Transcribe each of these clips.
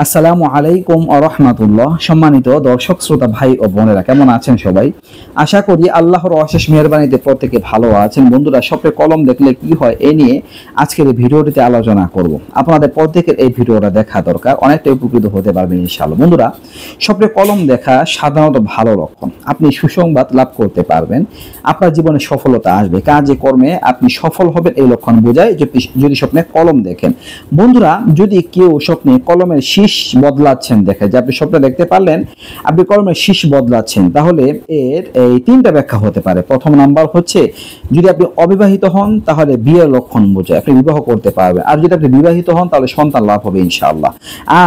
আসসালামু আলাইকুম ওয়া রাহমাতুল্লাহ। সম্মানিত দর্শক শ্রোতা ভাই ও বোনেরা, কেমন আছেন সবাই? আশা করি আল্লাহর অশেষ মেহেরবানিতে প্রত্যেকে ভালো আছেন। বন্ধুরা, স্বপ্নে কলম দেখলে কি হয় এ নিয়ে আজকের এই ভিডিওটিতে আলোচনা করব। আপনাদের প্রত্যেকের এই ভিডিওটা দেখা দরকার, অনেকটা উপকৃত হতে পারবেন ইনশাআল্লাহ। বন্ধুরা, স্বপ্নে কলম দেখা সাধারণত ভালো লক্ষণ। আপনি সুসংবাদ লাভ করতে পারবেন, আপনার জীবনে সফলতা আসবে, কাজে কর্মে আপনি সফল হবেন, এই লক্ষণ বোঝায় যদি স্বপ্নে কলম দেখেন। বন্ধুরা, যদি কেউ স্বপ্নে কলমের শীষ বদলাচ্ছেন দেখে, যে আপনি স্বপ্নে দেখতে পারলেন আপনি কলমের শীষ বদলাচ্ছেন, তাহলে এর এই তিনটা ব্যাখ্যা হতে পারে। প্রথম নাম্বার হচ্ছে, যদি আপনি অবিবাহিত হন তাহলে বিয়ের লক্ষণ বোঝায়, আপনি বিবাহ করতে পারবেন। আর যদি আপনি বিবাহিত হন তাহলে সন্তান লাভ হবে ইনশাআল্লাহ।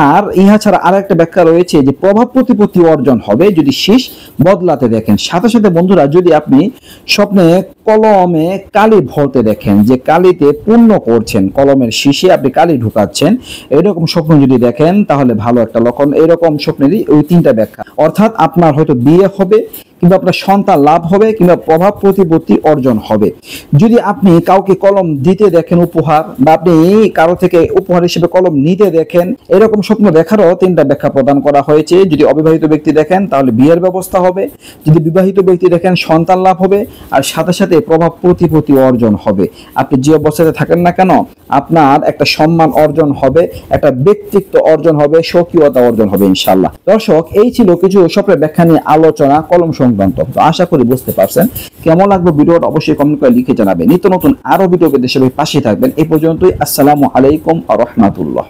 আর ইহা ছাড়া আরেকটা ব্যাখ্যা রয়েছে যে প্রভাব প্রতিপত্তি অর্জন হবে যদি শীষ বদলাতে দেখেন। সাথে সাথে বন্ধুরা, যদি আপনি স্বপ্নে কলমে কালি ভরতে দেখেন, যে কালিতে পূর্ণ করছেন, কলমের শীষে আপনি কালি ঢুকাচ্ছেন, এরকম স্বপ্ন যদি দেখেন তাহলে ভালো একটা লক্ষণ। এরকম স্বপ্নেরই ওই তিনটা ব্যাখ্যা, অর্থাৎ আপনার হয়তো বিয়ে হবে, কিংবা আপনার সন্তান লাভ হবে, কিংবা প্রভাব প্রতিপত্তি অর্জন হবে। যদি আপনি কাউকে কলম দিতে দেখেন উপহার, বা আপনি কারো থেকে উপহার হিসেবে কলম নিতে দেখেন, এরকম স্বপ্ন দেখারও তিনটা ব্যাখ্যা প্রদান করা হয়েছে। যদি অবিবাহিত ব্যক্তি দেখেন তাহলে বিয়ের ব্যবস্থা হবে, যদি বিবাহিত ব্যক্তি দেখেন সন্তান লাভ হবে, আর সাথে সাথে প্রভাব প্রতিপত্তি অর্জন হবে। আপনি যে অবস্থাতে থাকেন না কেন, আপনার একটা সম্মান অর্জন হবে, একটা ব্যক্তিত্ব অর্জন হবে, স্বকীয়তা অর্জন হবে ইনশাআল্লাহ। দর্শক, এই ছিল কিছু স্বপ্নের ব্যাখ্যা নিয়ে আলোচনা কলম সংক্রান্ত। তো আশা করি বুঝতে পারছেন। কেমন লাগবে ভিডিওটা অবশ্যই কমেন্ট করে লিখে জানাবেন। নিত্য নতুন আরো ভিডিও পেতে সবাই পাশে থাকবেন। এই পর্যন্তই। আসসালামু আলাইকুম ওয়া রাহমাতুল্লাহ।